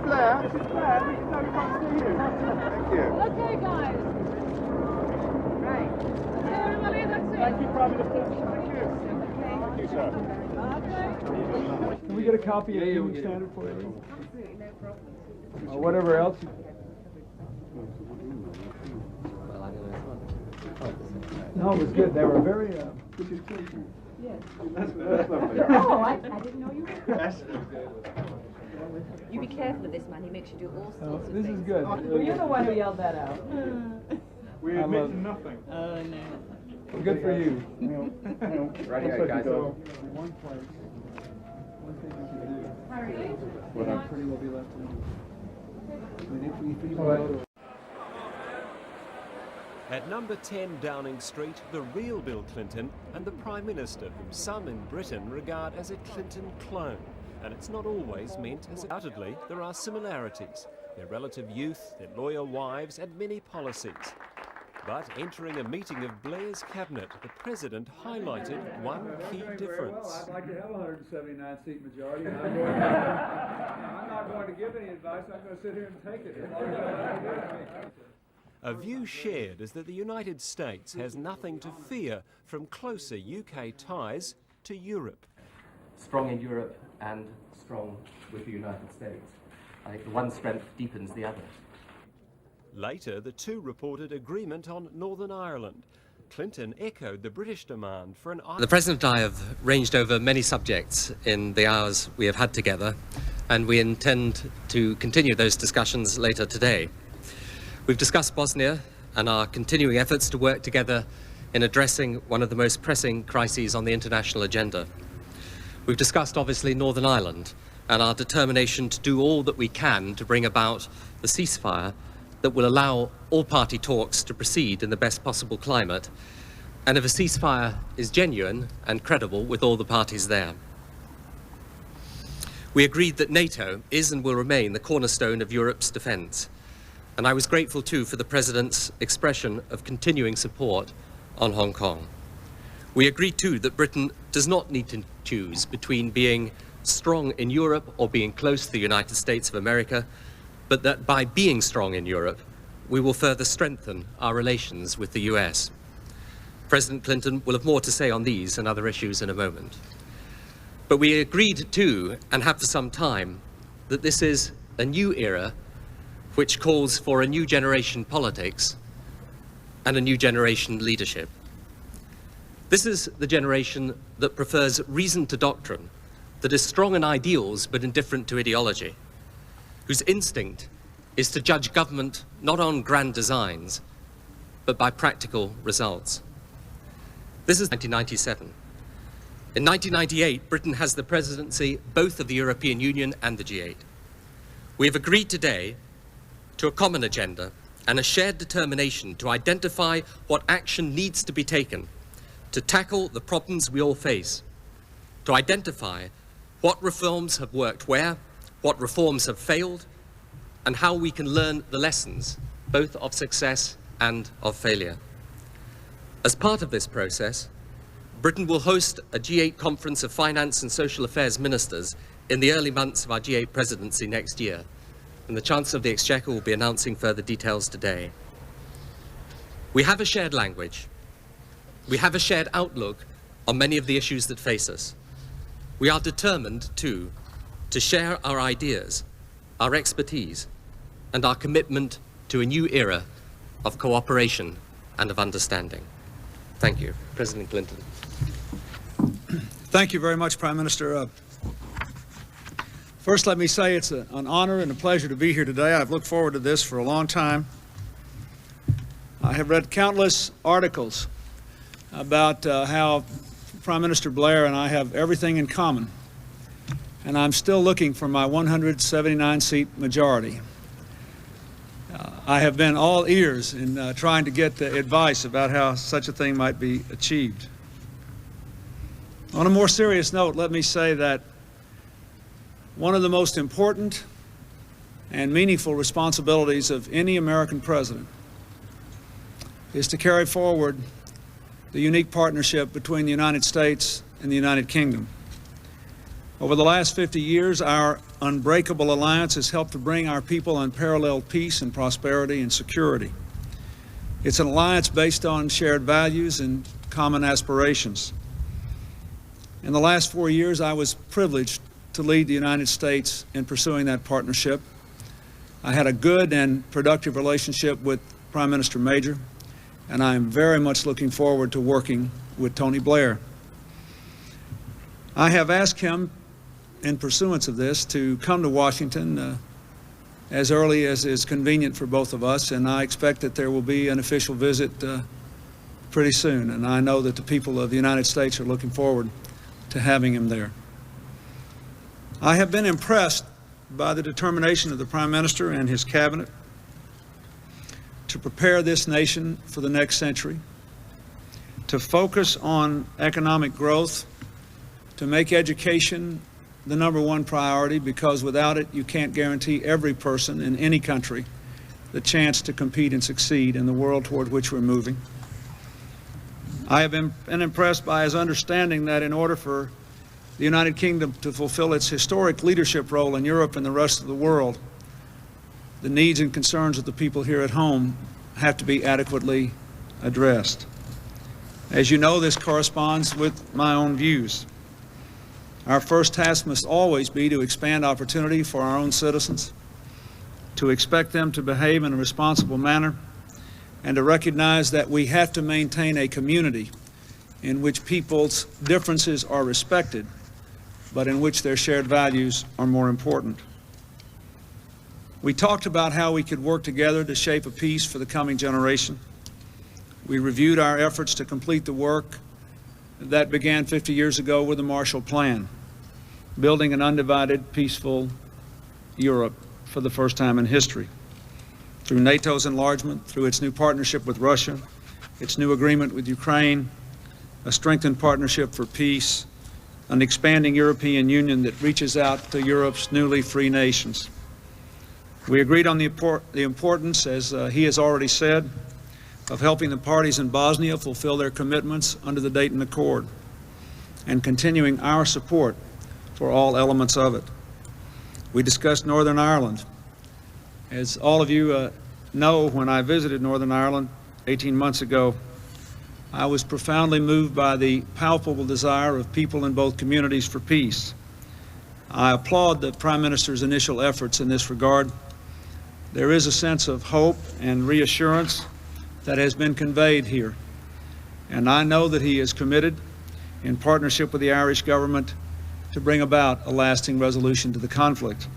Blair. Mrs. Blair, we can stay here. Thank you. Okay, guys. Right. Okay, everybody, that's it. Thank you, Prime Minister. Thank you. Thank you, sir. Okay. Can we get a copy of the Evening Standard for you? Absolutely, no problem. Or whatever else. No, it was good. They were very. This is Clinton. Yes. That's lovely. Oh, I didn't know you were. Yes. You be careful of this man. He makes you do all sorts of This things. is good. Well, you're the one who yelled that out. We admit to nothing. Oh, no. Good for you. Right here, guys. One place. One thing we can do. What I'm pretty well be left alone. I mean, if we go. At number 10 Downing Street, the real Bill Clinton and the Prime Minister, whom some in Britain regard as a Clinton clone. And it's not always meant as undoubtedly there are similarities. Their relative youth, their loyal wives and many policies. But entering a meeting of Blair's cabinet, the President highlighted one key difference. Well, I'd like to have a 179-seat majority. And I'm not going to give any advice. I'm going to sit here and take it. A view shared is that the United States has nothing to fear from closer UK ties to Europe. Strong in Europe and strong with the United States. I think the one strength deepens the other. Later, the two reported agreement on Northern Ireland. Clinton echoed the British demand for an... The President and I have ranged over many subjects in the hours we have had together, and we intend to continue those discussions later today. We've discussed Bosnia and our continuing efforts to work together in addressing one of the most pressing crises on the international agenda. We've discussed, obviously, Northern Ireland and our determination to do all that we can to bring about the ceasefire that will allow all-party talks to proceed in the best possible climate, and if a ceasefire is genuine and credible with all the parties there. We agreed that NATO is and will remain the cornerstone of Europe's defence, and I was grateful too for the President's expression of continuing support on Hong Kong. We agreed too that Britain does not need to choose between being strong in Europe or being close to the United States of America, but that by being strong in Europe, we will further strengthen our relations with the US. President Clinton will have more to say on these and other issues in a moment. But we agreed too, and have for some time, that this is a new era which calls for a new generation politics and a new generation leadership. This is the generation that prefers reason to doctrine, that is strong in ideals but indifferent to ideology, whose instinct is to judge government not on grand designs, but by practical results. This is 1997. In 1998, Britain has the presidency both of the European Union and the G8. We have agreed today to a common agenda and a shared determination to identify what action needs to be taken to tackle the problems we all face, to identify what reforms have worked where, what reforms have failed, and how we can learn the lessons, both of success and of failure. As part of this process, Britain will host a G8 conference of finance and social affairs ministers in the early months of our G8 presidency next year, and the Chancellor of the Exchequer will be announcing further details today. We have a shared language. We have a shared outlook on many of the issues that face us. We are determined, too, to share our ideas, our expertise, and our commitment to a new era of cooperation and of understanding. Thank you. President Clinton. Thank you very much, Prime Minister. First, let me say it's an honor and a pleasure to be here today. I've looked forward to this for a long time. I have read countless articles about how Prime Minister Blair and I have everything in common, and I'm still looking for my 179-seat majority. I have been all ears in trying to get advice about how such a thing might be achieved. On a more serious note, let me say that one of the most important and meaningful responsibilities of any American president is to carry forward the unique partnership between the United States and the United Kingdom. Over the last 50 years, our unbreakable alliance has helped to bring our people unparalleled peace and prosperity and security. It's an alliance based on shared values and common aspirations. In the last 4 years, I was privileged to lead the United States in pursuing that partnership. I had a good and productive relationship with Prime Minister Major, and I am very much looking forward to working with Toни Blер. I have asked him, in pursuance of this, to come to Washington as early as is convenient for both of us, and I expect that there will be an official visit pretty soon, and I know that the people of the United States are looking forward to having him there. I have been impressed by the determination of the Prime Minister and his cabinet to prepare this nation for the next century, to focus on economic growth, to make education the #1 priority, because without it you can't guarantee every person in any country the chance to compete and succeed in the world toward which we're moving. I have been impressed by his understanding that in order for the United Kingdom to fulfill its historic leadership role in Europe and the rest of the world, the needs and concerns of the people here at home have to be adequately addressed. As you know, this corresponds with my own views. Our first task must always be to expand opportunity for our own citizens, to expect them to behave in a responsible manner, and to recognize that we have to maintain a community in which people's differences are respected, but in which their shared values are more important. We talked about how we could work together to shape a peace for the coming generation. We reviewed our efforts to complete the work that began 50 years ago with the Marshall Plan, building an undivided, peaceful Europe for the first time in history. Through NATO's enlargement, through its new partnership with Russia, its new agreement with Ukraine, a strengthened partnership for peace, an expanding European Union that reaches out to Europe's newly free nations. We agreed on the importance, as he has already said, of helping the parties in Bosnia fulfill their commitments under the Dayton Accord and continuing our support for all elements of it. We discussed Northern Ireland. As all of you know, when I visited Northern Ireland 18 months ago, I was profoundly moved by the palpable desire of people in both communities for peace. I applaud the Prime Minister's initial efforts in this regard. There is a sense of hope and reassurance that has been conveyed here, and I know that he is committed, in partnership with the Irish government, to bring about a lasting resolution to the conflict.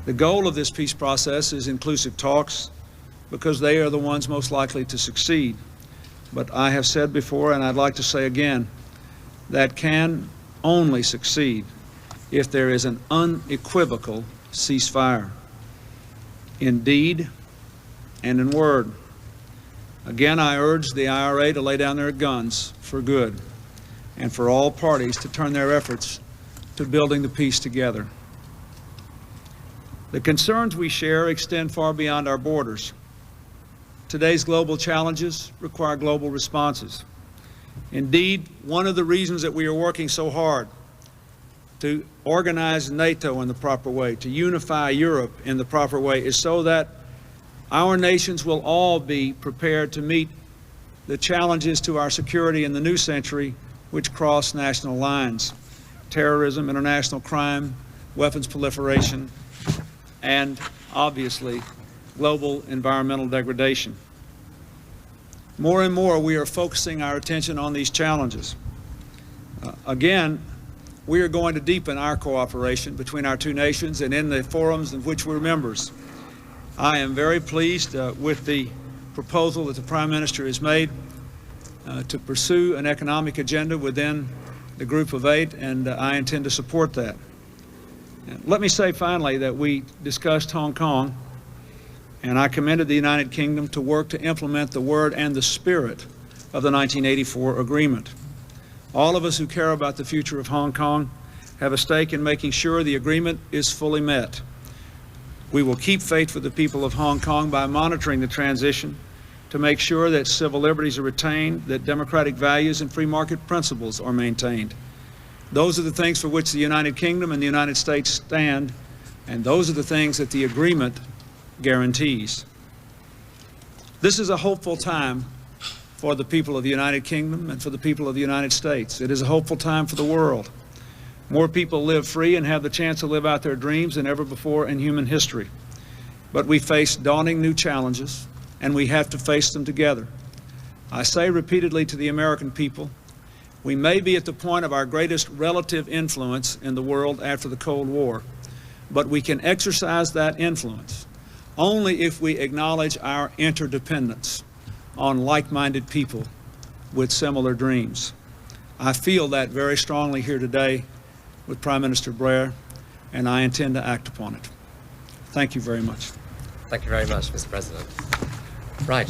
The goal of this peace process is inclusive talks, because they are the ones most likely to succeed. But I have said before, and I'd like to say again, that can only succeed if there is an unequivocal ceasefire, in deed and in word. Again, I urge the IRA to lay down their guns for good, and for all parties to turn their efforts to building the peace together. The concerns we share extend far beyond our borders. Today's global challenges require global responses. Indeed, one of the reasons that we are working so hard to organize NATO in the proper way, to unify Europe in the proper way, is so that our nations will all be prepared to meet the challenges to our security in the new century, which cross national lines: terrorism, international crime, weapons proliferation, and obviously global environmental degradation. More and more, we are focusing our attention on these challenges. Again, we are going to deepen our cooperation between our two nations and in the forums in which we're members. I am very pleased with the proposal that the Prime Minister has made to pursue an economic agenda within the Group of 8, and I intend to support that. And let me say finally that we discussed Hong Kong, and I commended the United Kingdom to work to implement the word and the spirit of the 1984 agreement. All of us who care about the future of Hong Kong have a stake in making sure the agreement is fully met. We will keep faith with the people of Hong Kong by monitoring the transition to make sure that civil liberties are retained, that democratic values and free market principles are maintained. Those are the things for which the United Kingdom and the United States stand, and those are the things that the agreement guarantees. This is a hopeful time for the people of the United Kingdom and for the people of the United States. It is a hopeful time for the world. More people live free and have the chance to live out their dreams than ever before in human history. But we face daunting new challenges, and we have to face them together. I say repeatedly to the American people, we may be at the point of our greatest relative influence in the world after the Cold War, but we can exercise that influence only if we acknowledge our interdependence on like-minded people with similar dreams. I feel that very strongly here today with Prime Minister Blair, and I intend to act upon it. Thank you very much. Thank you very much, Mr. President. Right,